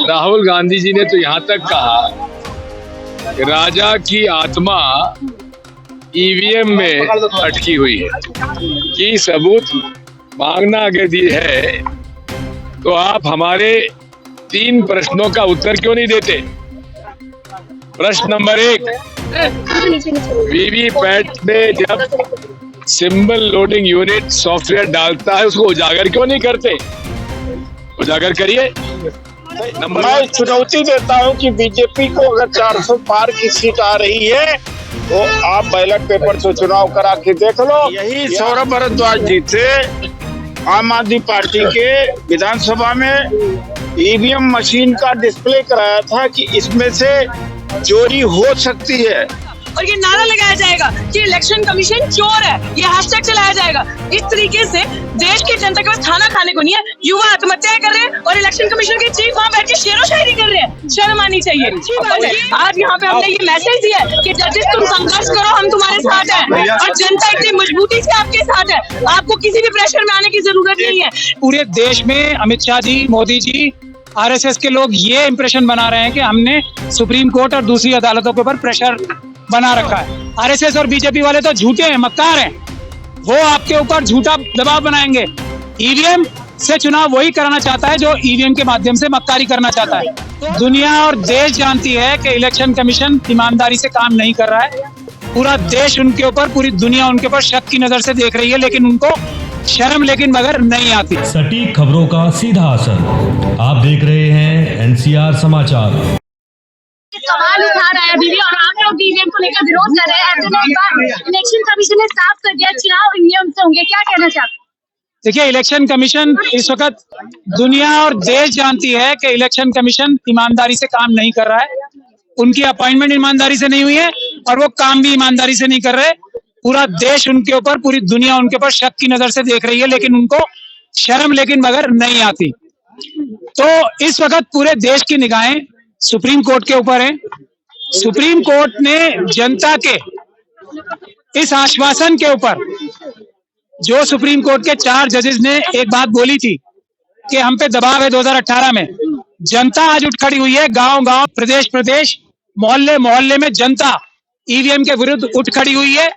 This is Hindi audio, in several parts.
राहुल गांधी जी ने तो यहाँ तक कहा कि राजा की आत्मा ईवीएम में अटकी हुई है कि सबूत मांगना अगर दी है तो आप हमारे 3 प्रश्नों का उत्तर क्यों नहीं देते। प्रश्न नंबर 1, वीवीपैट में जब सिंबल लोडिंग यूनिट सॉफ्टवेयर डालता है उसको उजागर क्यों नहीं करते, उजागर करिए। मैं चुनौती देता हूं कि बीजेपी को अगर 400 पार की सीट आ रही है तो आप बैलेट पेपर से चुनाव करा के देख लो। यही सौरभ भारद्वाज जी थे आम आदमी पार्टी के विधानसभा में ईवीएम मशीन का डिस्प्ले कराया था कि इसमें से चोरी हो सकती है और ये नारा लगाया जाएगा कि इलेक्शन कमीशन चोर है, ये हैशटैग चलाया जाएगा। इस तरीके से देश की जनता के पास खाना खाने को नहीं है, युवा आत्महत्याएं कर रहे हैं और इलेक्शन कमीशन के चीफ वहाँ बैठ के शेरो शायरी कर रहे हैं। शर्म आनी चाहिए। आज यहाँ पे हमने ये मैसेज दिया है कि जजेस तुम संघर्ष करो, हम तुम्हारे साथ हैं और जनता इतनी मजबूती से आपके साथ है, आपको किसी भी प्रेशर में आने की जरूरत नहीं है। पूरे देश में अमित शाह जी, मोदी जी, आरएसएस के लोग ये इंप्रेशन बना रहे हैं कि हमने सुप्रीम कोर्ट और दूसरी अदालतों के ऊपर प्रेशर बना रखा है। आरएसएस और बीजेपी वाले तो झूठे हैं, मक्कार हैं, वो आपके ऊपर झूठा दबाव बनाएंगे। ईवीएम से चुनाव वही कराना चाहता है जो ईवीएम के माध्यम से मक्कारी करना चाहता है। तो दुनिया और देश जानती है कि इलेक्शन कमीशन ईमानदारी से काम नहीं कर रहा है। पूरा देश उनके ऊपर, पूरी दुनिया उनके ऊपर शक की नजर से देख रही है, लेकिन उनको शर्म लेकिन मगर नहीं आती। सटीक खबरों का सीधा असर। आप देख रहे हैं एनसीआर समाचार। सवाल उठा रहा है दीदी और आप लोग ईवीएम को लेकर विरोध कर रहे हैं। ऐसे में एक बार इलेक्शन कमीशन ने साफ कर दिया चुनाव नियम से होंगे, क्या कहना चाहते हैं? देखिए, इलेक्शन कमीशन इस वक्त दुनिया और देश जानती है कि इलेक्शन कमीशन ईमानदारी से काम नहीं कर रहा है। उनकी अपॉइंटमेंट ईमानदारी से नहीं हुई है और वो काम भी ईमानदारी से नहीं कर रहे। पूरा देश उनके ऊपर, पूरी दुनिया उनके ऊपर शक की नजर से देख रही है, लेकिन उनको शर्म लेकिन मगर नहीं आती। तो इस वक्त पूरे देश की निगाहें सुप्रीम कोर्ट के ऊपर है। सुप्रीम कोर्ट ने जनता के इस आश्वासन के ऊपर, जो सुप्रीम कोर्ट के 4 जजेस ने एक बात बोली थी कि हम पे दबाव है 2018 में, जनता आज उठ खड़ी हुई है। गांव-गांव, प्रदेश-प्रदेश, मोहल्ले-मोहल्ले में जनता ईवीएम के विरुद्ध उठ खड़ी हुई है।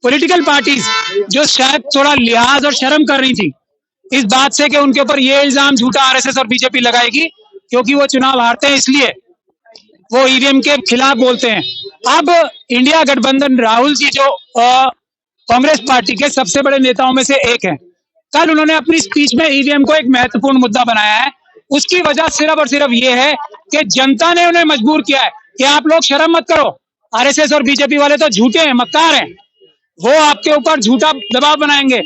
पॉलिटिकल पार्टीज जो शायद थोड़ा लिहाज और शर्म कर रही थी इस बात से कि उनके ऊपर ये इल्जाम झूठा आरएसएस और बीजेपी लगाएगी क्योंकि वो चुनाव हारते हैं, इसलिए वो ईवीएम के खिलाफ बोलते हैं। अब इंडिया गठबंधन, राहुल जी जो कांग्रेस पार्टी के सबसे बड़े नेताओं में से एक हैं, कल उन्होंने अपनी स्पीच में ईवीएम को एक महत्वपूर्ण मुद्दा बनाया है। उसकी वजह सिर्फ और सिर्फ ये है कि जनता ने उन्हें मजबूर किया है कि आप लोग शर्म मत करो, आरएसएस और बीजेपी वाले तो झूठे हैं, मक्कार हैं, वो आपके ऊपर झूठा दबाव बनाएंगे।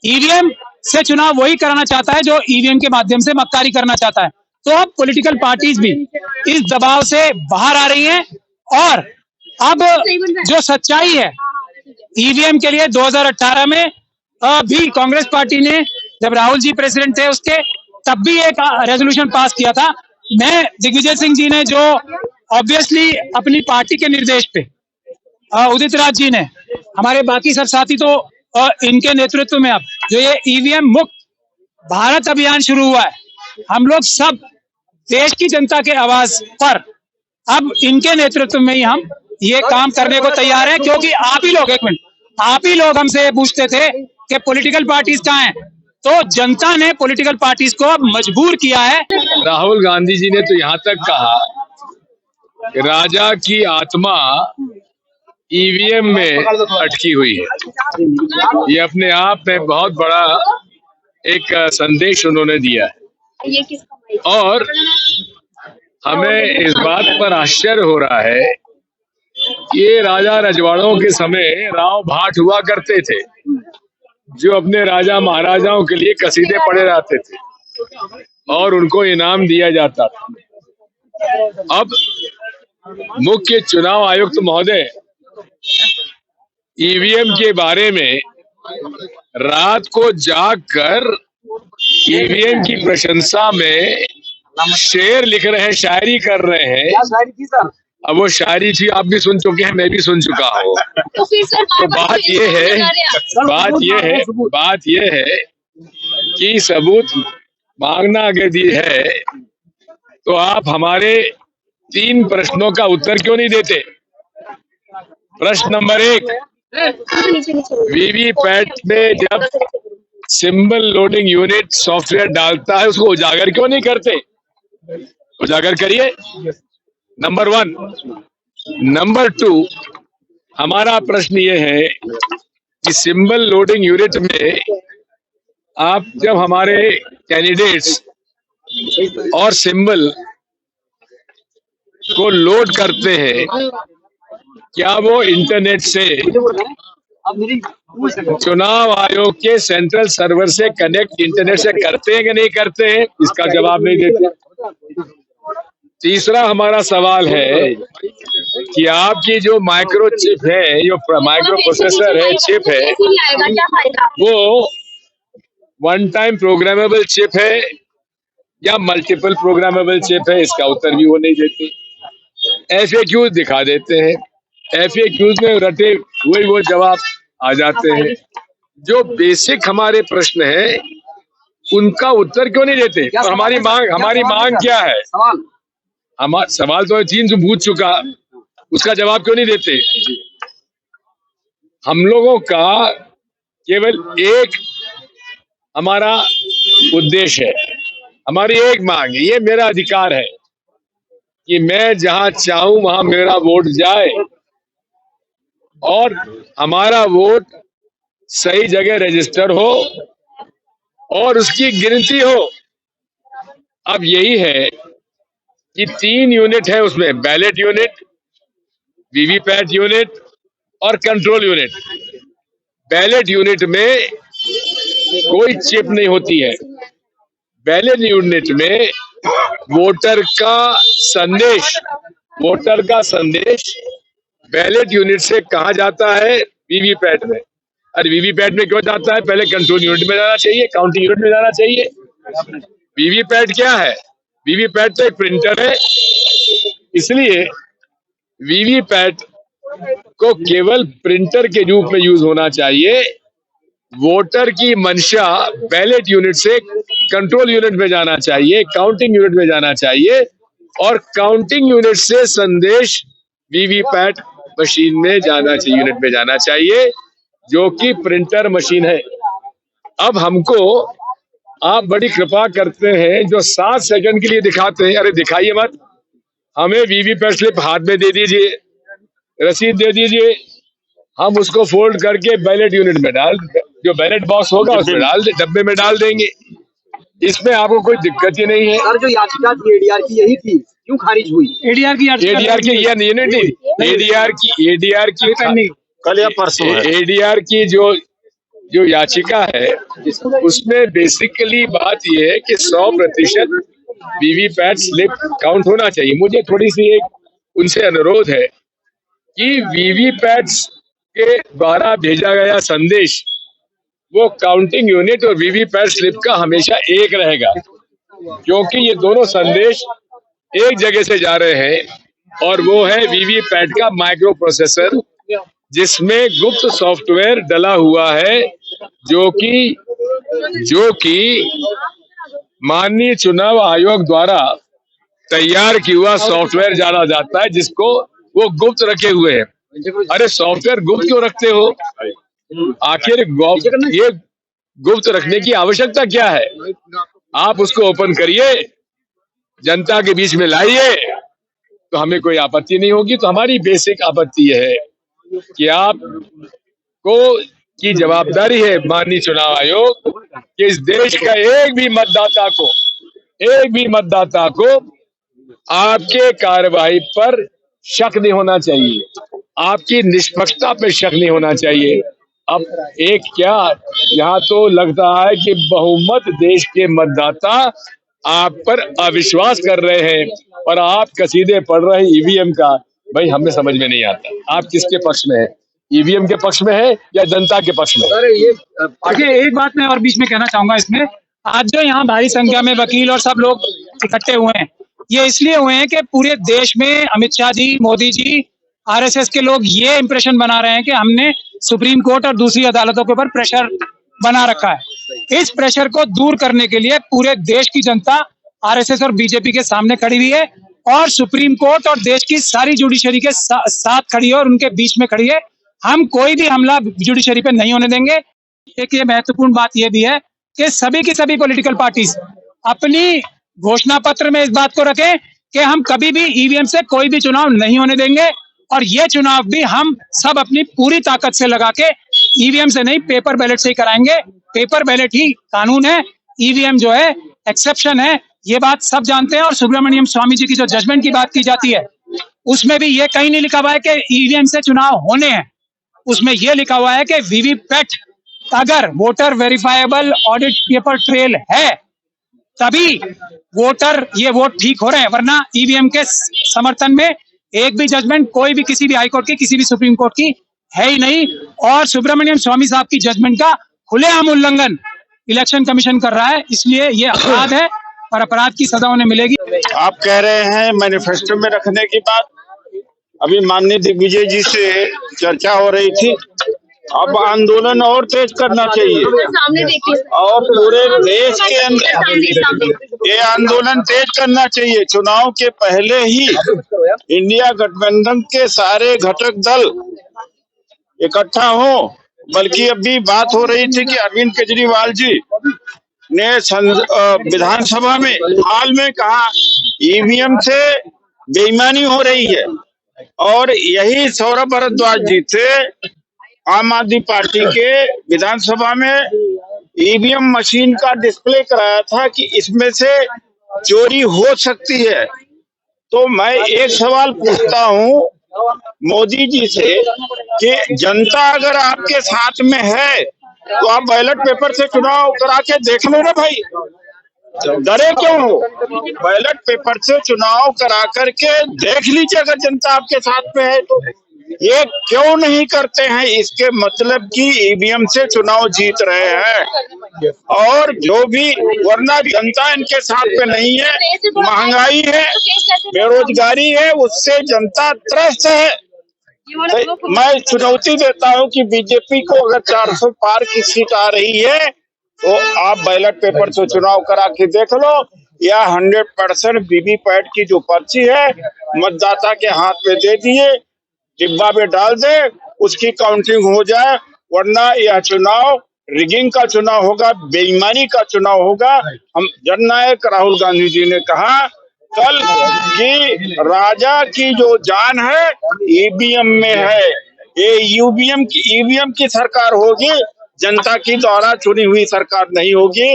ईवीएम से चुनाव वही कराना चाहता है जो ईवीएम के माध्यम से मक्कारी करना चाहता है। तो अब पॉलिटिकल पार्टीज भी इस दबाव से बाहर आ रही हैं और अब जो सच्चाई है ईवीएम के लिए 2018 में भी कांग्रेस पार्टी ने, जब राहुल जी प्रेसिडेंट थे उसके, तब भी एक रेजोल्यूशन पास किया था। मैं दिग्विजय सिंह जी ने, जो ऑब्वियसली अपनी पार्टी के निर्देश पे, उदित राज जी ने, हमारे बाकी सब साथी, तो इनके नेतृत्व में अब जो ये ईवीएम मुक्त भारत अभियान शुरू हुआ है, हम लोग सब देश की जनता के आवाज पर अब इनके नेतृत्व में ही हम ये काम करने को तैयार हैं, क्योंकि आप ही लोग हमसे पूछते थे कि पॉलिटिकल पार्टीज कहाँ हैं, तो जनता ने पॉलिटिकल पार्टीज को अब मजबूर किया है। राहुल गांधी जी ने तो यहाँ तक कहा कि राजा की आत्मा ईवीएम में अटकी हुई है। ये अपने आप में बहुत बड़ा एक संदेश उन्होंने दिया है और हमें इस बात पर आश्चर्य हो रहा है कि ये राजा रजवाड़ों के समय राव भाट हुआ करते थे जो अपने राजा महाराजाओं के लिए कसीदे पढ़े रहते थे और उनको इनाम दिया जाता था। अब मुख्य चुनाव आयुक्त महोदय ईवीएम के बारे में रात को जागकर ईवीएम की प्रशंसा में शेर लिख रहे हैं, शायरी कर रहे हैं। अब वो शायरी थी, आप भी सुन चुके हैं, मैं भी सुन चुका हूँ। तो बात ये है कि सबूत मांगना अगर दी है तो आप हमारे 3 प्रश्नों का उत्तर क्यों नहीं देते? प्रश्न नंबर 1, वीवीपैट में जब सिंबल लोडिंग यूनिट सॉफ्टवेयर डालता है उसको उजागर क्यों नहीं करते? उजागर करिए, नंबर 1। नंबर 2, हमारा प्रश्न ये है कि सिंबल लोडिंग यूनिट में आप जब हमारे कैंडिडेट्स और सिंबल को लोड करते हैं, क्या वो इंटरनेट से चुनाव आयोग के सेंट्रल सर्वर से कनेक्ट इंटरनेट से करते हैं कि नहीं करते हैं? इसका जवाब नहीं देते। तीसरा हमारा सवाल है कि आपकी जो माइक्रो चिप है, जो माइक्रो प्रोसेसर है, चिप है, वो वन टाइम प्रोग्रामेबल चिप है या मल्टीपल प्रोग्रामेबल चिप है? इसका उत्तर भी वो नहीं देते। FAQ दिखा देते हैं, FAQ में रटे हुए वो जवाब आ जाते हैं। जो बेसिक हमारे प्रश्न है उनका उत्तर क्यों नहीं देते? और हमारी मांग क्या है? हमारा सवाल तो 3 जो पूछ चुका, उसका जवाब क्यों नहीं देते? हम लोगों का केवल एक हमारा उद्देश्य है, हमारी एक मांग है, ये मेरा अधिकार है कि मैं जहां चाहूं वहां मेरा वोट जाए और हमारा वोट सही जगह रजिस्टर हो और उसकी गिनती हो। अब यही है कि 3 यूनिट है उसमें, बैलेट यूनिट, वीवीपैट यूनिट और कंट्रोल यूनिट। बैलेट यूनिट में कोई चिप नहीं होती है। बैलेट यूनिट में वोटर का संदेश बैलेट यूनिट से कहाँ जाता है? वीवीपैट में। अरे वीवीपैट में क्यों जाता है? पहले कंट्रोल यूनिट में जाना चाहिए, काउंटिंग यूनिट में जाना चाहिए। वीवीपैट क्या है? वीवीपैट तो एक प्रिंटर है, इसलिए वीवीपैट को केवल प्रिंटर के रूप में यूज होना चाहिए। वोटर की मंशा बैलेट यूनिट से कंट्रोल यूनिट में जाना चाहिए, काउंटिंग यूनिट में जाना चाहिए और काउंटिंग यूनिट से संदेश वीवीपैट मशीन में जाना चाहिए, यूनिट में जाना चाहिए, जो कि प्रिंटर मशीन है। अब हमको आप बड़ी कृपा करते हैं, जो 7 सेकंड के लिए दिखाते हैं, अरे दिखाइए मत, हमें वीवीपैट स्लिप हाथ में दे दीजिए, रसीद दे दीजिए, हम उसको फोल्ड करके बैलेट यूनिट में डाल, जो बैलेट बॉक्स होगा उसमें डाल दे, डब्बे में डाल देंगे। इसमें आपको कोई दिक्कत ही नहीं है। सर, जो याचिका थी एडीआर की यही थी, क्यों खारिज हुई? एडीआर की कल या परसों एडीआर की जो याचिका है, उसमें बेसिकली बात यह है कि 100% वीवीपैट स्लिप काउंट होना चाहिए। मुझे थोड़ी सी एक उनसे अनुरोध है कि वीवीपैट के द्वारा भेजा गया संदेश वो काउंटिंग यूनिट और वीवीपैट स्लिप का हमेशा एक रहेगा, क्योंकि ये दोनों संदेश एक जगह से जा रहे हैं और वो है वीवीपैट का माइक्रो प्रोसेसर, जिसमें गुप्त सॉफ्टवेयर डला हुआ है, जो कि माननीय चुनाव आयोग द्वारा तैयार किया हुआ सॉफ्टवेयर जाना जाता है, जिसको वो गुप्त रखे हुए हैं। अरे सॉफ्टवेयर गुप्त क्यों रखते हो? आखिर ये गुप्त रखने की आवश्यकता क्या है? आप उसको ओपन करिए, जनता के बीच में लाइए, तो हमें कोई आपत्ति नहीं होगी। तो हमारी बेसिक आपत्ति यह है कि आप को की जवाबदारी है, माननीय चुनाव आयोग, कि इस देश का एक भी मतदाता को आपके कार्रवाई पर शक नहीं होना चाहिए, आपकी निष्पक्षता पे शक नहीं होना चाहिए। अब एक क्या, यहाँ तो लगता है कि बहुमत देश के मतदाता आप पर अविश्वास कर रहे हैं और आप कसीदे पढ़ रहे हैं ईवीएम का। भाई हमें समझ में नहीं आता आप किसके पक्ष में है, ईवीएम के पक्ष में है या जनता के पक्ष में? अरे ये आगे एक बात मैं और बीच में कहना चाहूंगा इसमें, आज जो यहाँ भारी संख्या में वकील और सब लोग इकट्ठे हुए हैं, ये इसलिए हुए हैं कि पूरे देश में अमित शाह जी, मोदी जी, आरएसएस के लोग ये इंप्रेशन बना रहे हैं कि हमने सुप्रीम कोर्ट और दूसरी अदालतों के ऊपर प्रेशर बना रखा है। इस प्रेशर को दूर करने के लिए पूरे देश की जनता आरएसएस और बीजेपी के सामने खड़ी हुई है और सुप्रीम कोर्ट और देश की सारी जुडिशरी के साथ खड़ी है और उनके बीच में खड़ी है। हम कोई भी हमला जुडिशरी पे नहीं होने देंगे। एक ये महत्वपूर्ण बात यह भी है कि सभी की सभी पॉलिटिकल पार्टीज अपनी घोषणा पत्र में इस बात को रखें कि हम कभी भी ईवीएम से कोई भी चुनाव नहीं होने देंगे और ये चुनाव भी हम सब अपनी पूरी ताकत से लगा के ईवीएम से नहीं पेपर बैलेट से ही कराएंगे। पेपर बैलेट ही कानून है, ईवीएम जो है एक्सेप्शन है, ये बात सब जानते हैं। और सुब्रमण्यम स्वामी जी की जो जजमेंट की बात की जाती है उसमें भी ये कहीं नहीं लिखा हुआ है कि ईवीएम से चुनाव होने हैं, उसमें यह लिखा हुआ है कि वीवीपैट अगर voter verifiable audit paper trail है तभी वोटर ये वोट ठीक हो रहे हैं, वरना ईवीएम के समर्थन में एक भी जजमेंट कोई भी किसी भी हाईकोर्ट की किसी भी सुप्रीम कोर्ट की है ही नहीं। और सुब्रमण्यम स्वामी साहब की जजमेंट का खुलेआम उल्लंघन इलेक्शन कमीशन कर रहा है, इसलिए ये अपराध है और अपराध की सजा उन्हें मिलेगी। आप कह रहे हैं मैनिफेस्टो में रखने की बात, अभी माननीय दिग्विजय जी से चर्चा हो रही थी। अब आंदोलन और तेज करना चाहिए और पूरे देश के अंदर ये आंदोलन तेज करना चाहिए। चुनाव के पहले ही इंडिया गठबंधन के सारे घटक दल इकट्ठा हो। बल्कि अभी बात हो रही थी कि अरविंद केजरीवाल जी ने विधानसभा में हाल में कहा ईवीएम से बेईमानी हो रही है और यही सौरभ भारद्वाज जी थे आम आदमी पार्टी के विधानसभा में ईवीएम मशीन का डिस्प्ले कराया था कि इसमें से चोरी हो सकती है। तो मैं एक सवाल पूछता हूं मोदी जी से कि जनता अगर आपके साथ में है तो आप बैलेट पेपर से चुनाव करा के देख लो ना भाई, डरे क्यों हो? बैलेट पेपर से चुनाव करा करके देख लीजिए अगर जनता आपके साथ में है तो। ये क्यों नहीं करते हैं? इसके मतलब कि ईवीएम से चुनाव जीत रहे हैं और जो भी, वरना जनता इनके साथ पे नहीं है। महंगाई है, बेरोजगारी है, उससे जनता त्रस्त है। मैं चुनौती देता हूं कि बीजेपी को अगर 400 पार की सीट आ रही है तो आप बैलेट पेपर से चुनाव करा के देख लो, या 100% वीवीपैट की जो पर्ची है मतदाता के हाथ में दे दिए, डिब्बा में डाल दे, उसकी काउंटिंग हो जाए। वरना यह चुनाव रिगिंग का चुनाव होगा, बेईमानी का चुनाव होगा। हम जननायक राहुल गांधी जी ने कहा कल कि राजा की जो जान है ईवीएम में है। ये ईवीएम की सरकार होगी, जनता की द्वारा चुनी हुई सरकार नहीं होगी।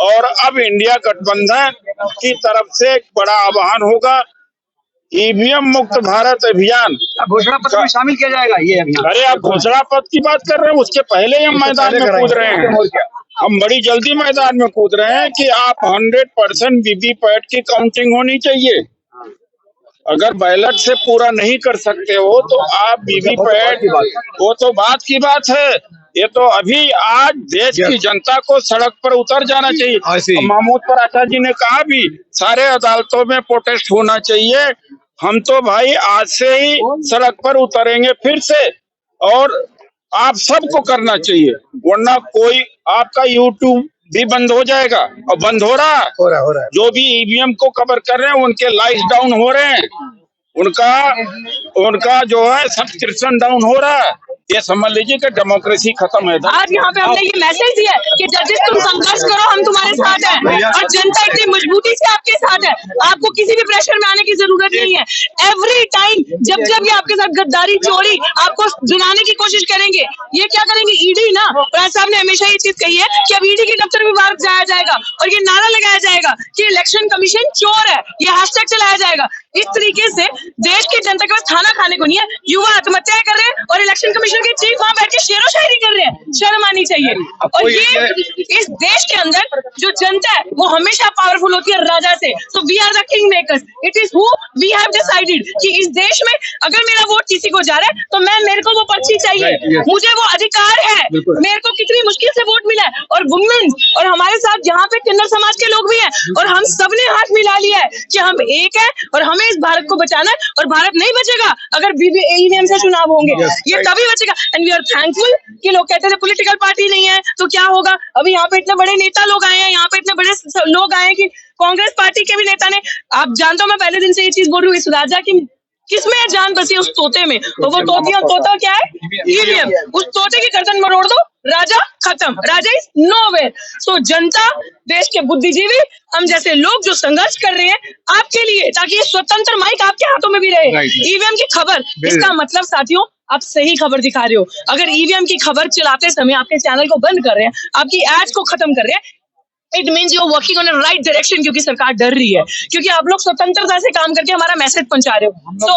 और अब इंडिया गठबंधन की तरफ से एक बड़ा आह्वान होगा, ईवीएम मुक्त भारत अभियान घोषणा पत्र में शामिल किया जाएगा ये अभियान। अरे आप घोषणा पत्र की बात कर रहे हैं, उसके पहले ही हम मैदान में कूद रहे हैं। हम बड़ी जल्दी मैदान में कूद रहे हैं कि आप 100% वीवीपैट की काउंटिंग होनी चाहिए। अगर बैलेट से पूरा नहीं कर सकते हो तो आप वीवीपैट, वो तो बात की बात है। ये तो अभी आज देश की जनता को सड़क पर उतर जाना चाहिए। महमूद पराठा जी ने कहा भी सारे अदालतों में प्रोटेस्ट होना चाहिए। हम तो भाई आज से ही सड़क पर उतरेंगे फिर से, और आप सबको करना चाहिए, वरना कोई आपका यूट्यूब भी बंद हो जाएगा। और बंद हो रहा है। जो भी ईवीएम को कवर कर रहे हैं उनके लाइक्स डाउन हो रहे हैं, उनका जो है सब्सक्रिप्शन डाउन हो रहा है। ये समझ लीजिए कि डेमोक्रेसी खत्म है। आज यहाँ पे हमने ये मैसेज दिया कि जजेस तुम संघर्ष करो, हम तुम्हारे साथ हैं और जनता इतनी मजबूती से आपके साथ है, आपको किसी भी प्रेशर में आने की जरूरत नहीं है। एवरी टाइम जब जब ये आपके साथ गद्दारी चोरी आपको जुलाने की कोशिश करेंगे, ये क्या करेंगे? ईडी ना, प्रधान साहब ने हमेशा ये चीज कही है कि अब ईडी के दफ्तर में बाहर जाया जाएगा और ये नारा लगाया जाएगा कि इलेक्शन कमीशन चोर है, ये हैशटैग चलाया जाएगा। इस तरीके से देश की जनता के पास खाना खाने को नहीं है, युवा आत्महत्याएं कर रहे हैं और इलेक्शन कमीशन के चीफ वहां बैठ के शेरो शायरी कर रहे हैं। शर्म आनी चाहिए। और ये इस देश के अंदर जो जनता है वो हमेशा पावरफुल होती है राजा से। तो we are the king makers, it is who we have decided कि इस देश में अगर मेरा वोट किसी को जा रहा है तो मेरे को वो पर्ची चाहिए, मुझे वो अधिकार है। मेरे को कितनी मुश्किल से वोट मिला है और वुमेन और हमारे साथ यहाँ पे किन्नर समाज के लोग भी हैं और हम सबने हाथ मिला लिया है कि हम एक है और हमें इस भारत को बचाना है। और भारत नहीं बचेगा अगर ईवीएम से चुनाव होंगे, ये तभी बचेगा। एंड वी आर थैंकफुल कि लोग कहते थे पॉलिटिकल पार्टी नहीं है तो क्या होगा। अभी यहाँ पे इतने बड़े नेता लोग आए हैं, यहाँ पे इतने बड़े लोग आए हैं कि कांग्रेस पार्टी के भी नेता ने, आप जानते हो मैं पहले दिन से ये चीज बोल रही हूँ, इस राजा की किसमें जान बसी उस तोते में, और वो तोता क्या है? ईवीएम। उस तोते की गर्दन मरोड़ दो, राजा खत्म, राजा इज नोवेयर। सो जनता, देश के बुद्धिजीवी, हम जैसे लोग जो संघर्ष कर रहे हैं आपके लिए, ताकि ये स्वतंत्र माइक आपके हाथों में भी रहे। ईवीएम की खबर, इसका मतलब साथियों आप सही खबर दिखा रहे हो। अगर ईवीएम की खबर चलाते समय आपके चैनल को बंद कर रहे हैं, आपकी एड्स को खत्म कर रहे हैं, it means you are working on a right direction, क्योंकि सरकार डर रही है, क्योंकि आप लोग स्वतंत्रता से काम करके हमारा मैसेज पहुंचा रहे हो। सो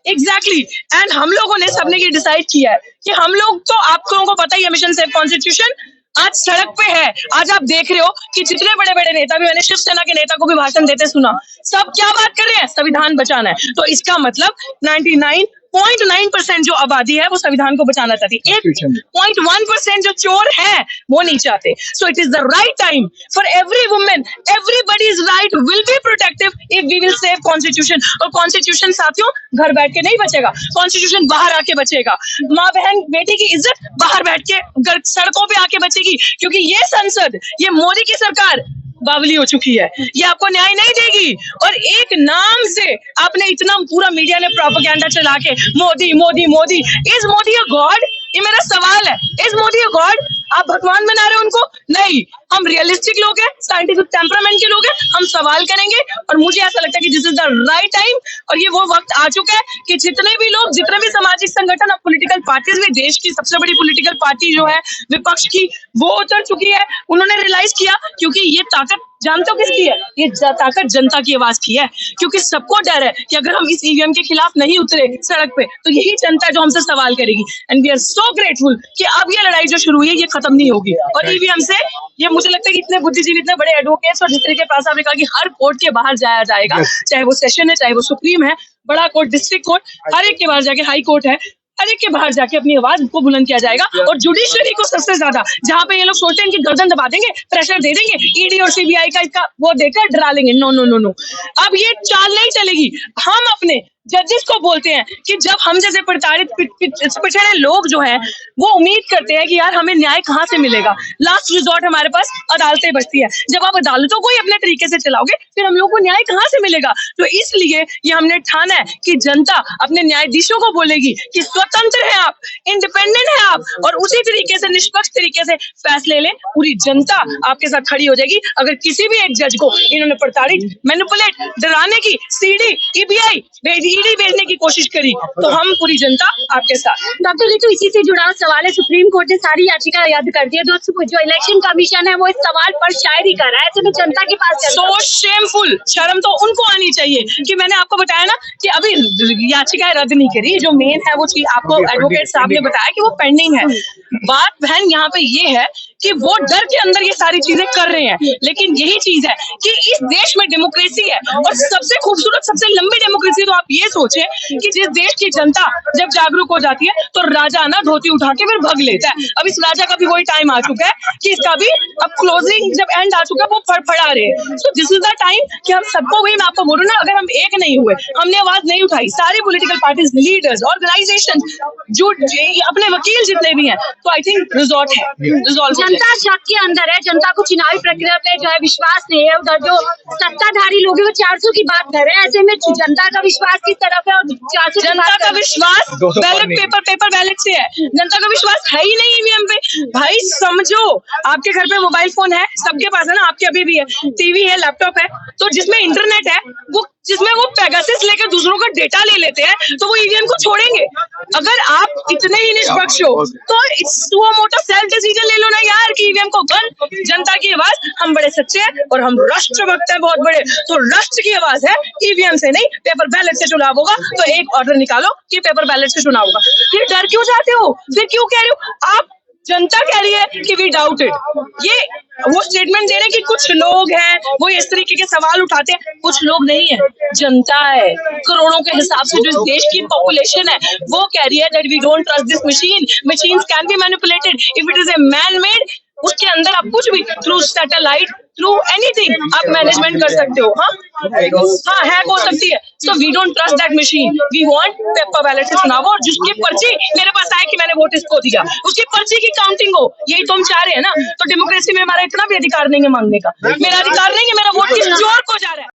एग्जैक्टली, एंड हम लोगों ने सबने ये डिसाइड किया है कि हम लोग, तो आप लोगों को पता ही है, मिशन सेव कॉन्स्टिट्यूशन आज सड़क पे है। आज आप देख रहे हो कि जितने बड़े बड़े नेता भी, मैंने शिवसेना के नेता को भी भाषण देते सुना, सब क्या बात कर रहे हैं? संविधान बचाना है। तो इसका मतलब 99.9% जो आबादी है वो संविधान को बचाना चाहती है, 1.1% जो चोर है वो नहीं चाहते। So it is the right time for every women, everybody's right will be protective if we will save constitution. और कॉन्स्टिट्यूशन साथियों घर बैठ के नहीं बचेगा, कॉन्स्टिट्यूशन बाहर आके बचेगा। माँ बहन बेटी की इज्जत बाहर बैठ के सड़कों पे आके बचेगी, क्योंकि ये संसद, ये मोदी की सरकार बावली हो चुकी है, ये आपको न्याय नहीं देगी। और एक नाम से आपने इतना, पूरा मीडिया ने प्रोपेगेंडा चला के Modi Modi Modi, is Modi a God? ये मेरा सवाल है, इज मोदी अ गॉड? आप भगवान बना रहे हो उनको? नहीं, हम रियलिस्टिक लोग हैं, साइंटिफिक टेम्परामेंट के लोग हैं, हम सवाल करेंगे। और मुझे ऐसा लगता है कि this is the right time, और ये वो वक्त आ चुका है कि जितने भी लोग, जितने भी सामाजिक संगठन, अब पॉलिटिकल पार्टीज में, देश की सबसे बड़ी पॉलिटिकल पार्टी जो है विपक्ष की, वो उतर चुकी है। उन्होंने रियलाइज किया, क्योंकि ये ताकत जानते हो किसकी है? ये ताकत जनता की आवाज की है, क्योंकि सबको डर है कि अगर हम इस ईवीएम के खिलाफ नहीं उतरे सड़क पे तो यही जनता जो हमसे सवाल करेगी। And we are so grateful कि अब ये लड़ाई जो शुरू हुई है ये खत्म नहीं होगी। और ईवीएम से ये, मुझे लगता है कि इतने बुद्धिजीवी, इतने बड़े एडवोकेट्स, और जिस तरीके पास आपने कहा कि हर कोर्ट के बाहर जाया जाएगा, चाहे वो सेशन है, चाहे वो सुप्रीम है, बड़ा कोर्ट, डिस्ट्रिक्ट कोर्ट, हर एक के बाहर जाके, हाई कोर्ट है, हर एक के बाहर जाके अपनी आवाज को बुलंद किया जाएगा। और जुडिशरी को सबसे ज्यादा, जहां पे ये लोग सोचते हैं इनकी गर्दन दबा देंगे, प्रेशर दे देंगे, ईडी और सीबीआई का इसका वो देकर डरा लेंगे, नो नो नो नो, अब ये चाल नहीं चलेगी। हम अपने जजेस को बोलते हैं कि जब हम जैसे प्रताड़ित पिछड़े लोग जो हैं वो उम्मीद करते हैं कि यार हमें न्याय कहाँ से मिलेगा, लास्ट रिजॉर्ट हमारे पास अदालतें बचती है। जब आप अदालतों को ही अपने तरीके से चलाओगे फिर हम लोग को न्याय कहाँ से मिलेगा? तो इसलिए ये हमने ठाना है कि जनता अपने न्यायाधीशों को बोलेगी कि स्वतंत्र है आप, इंडिपेंडेंट है आप, और उसी तरीके से, निष्पक्ष तरीके से फैसले लें। पूरी जनता आपके साथ खड़ी हो जाएगी। अगर किसी भी एक जज को इन्होंने प्रताड़ित, मैनिपुलेट, डराने की, सीडी, ईबीआई, ईडी भेजने की कोशिश करी तो हम पूरी जनता आपके साथ। डॉक्टर लिटू, इसी से जुड़ा सवाल है, सुप्रीम कोर्ट ने सारी याचिका रद्द कर दी है, जो इलेक्शन कमीशन है वो इस सवाल पर शायरी कर रहा है, ऐसे में जनता के पास सो शेमफुल, शर्म तो उनको आनी चाहिए कि मैंने आपको बताया ना कि अभी याचिकाएं रद्द नहीं करी, जो मेन है वो चीज आपको एडवोकेट साहब ने बताया कि वो पेंडिंग है। बात बहन यहाँ पे ये है कि वो डर के अंदर ये सारी चीजें कर रहे हैं, लेकिन यही चीज है कि इस देश में डेमोक्रेसी है, और सबसे खूबसूरत, सबसे लंबी डेमोक्रेसी तो आप ये सोचें कि जिस देश की जनता जब जागरूक हो जाती है तो राजा ना धोती उठा के फिर भग लेता है। अब इस राजा का भी वही टाइम आ चुका है कि इसका भी अब क्लोजिंग जब एंड आ चुका है, वो फड़फड़ा रहे हैं। So this is the time कि हम सबको, वही मैं आपको बोलूं ना, अगर हम एक नहीं हुए, हमने आवाज नहीं उठाई, सारी पॉलिटिकल पार्टीज, लीडर्स, ऑर्गेनाइजेशन, जो अपने वकील जितने भी हैं, तो आई थिंक रिजॉल्ट है, रिजॉल्व। जनता शक के अंदर है, जनता को चुनावी प्रक्रिया पे जो है विश्वास नहीं है। उधर जो सत्ताधारी लोग हैं वो 400 की बात कर रहे हैं, ऐसे में जनता का विश्वास किस तरफ है? और 400 जनता का विश्वास बैलेट पेपर बैलेट से है, जनता का विश्वास है ही नहीं ईवीएम पे। भाई समझो, आपके घर पे मोबाइल फोन है, सबके पास है ना, आपके अभी भी है, टीवी है, लैपटॉप है, तो जिसमें इंटरनेट है, वो जिसमें वो पेगासस लेकर दूसरों का डेटा ले लेते हैं, तो वो ईवीएम को छोड़ेंगे? अगर आप इतने ही निष्पक्ष हो तो सुओ मोटो सेल्फ डिसीजन ले लो ना यार कि ईवीएम को बंद। जनता की आवाज, हम बड़े सच्चे हैं और हम राष्ट्रभक्त हैं बहुत बड़े, तो राष्ट्र की आवाज है, ईवीएम से नहीं, पेपर बैलेट से चुनाव होगा। तो एक ऑर्डर निकालो कि पेपर बैलेट से चुनाव होगा। फिर डर क्यों जाते हो? फिर क्यों कह रहे हो आप? जनता कह रही है कि वी डाउटेड, ये वो स्टेटमेंट दे रहे हैं कि कुछ लोग हैं वो इस तरीके के सवाल उठाते हैं, कुछ लोग नहीं है, जनता है। करोड़ों के हिसाब से जो इस देश की पॉपुलेशन है वो कह रही है that we don't trust this machine, machines can be manipulated if it is a man made. उसके अंदर आप कुछ भी थ्रू सैटेलाइट, थ्रू एनीथिंग आप मैनेजमेंट कर सकते हो। हाँ, हैक हो सकती है। So we don't trust that machine. We want paper ballot से चुनाव हो और जिसकी पर्ची मेरे पास आए कि मैंने वोट इसको दिया, उसकी पर्ची की काउंटिंग हो। यही तो हम चाह रहे हैं ना। तो डेमोक्रेसी में हमारा इतना भी अधिकार नहीं है मांगने का। मेरा अधिकार नहीं है, मेरा वोट किस चोर को जा रहा है।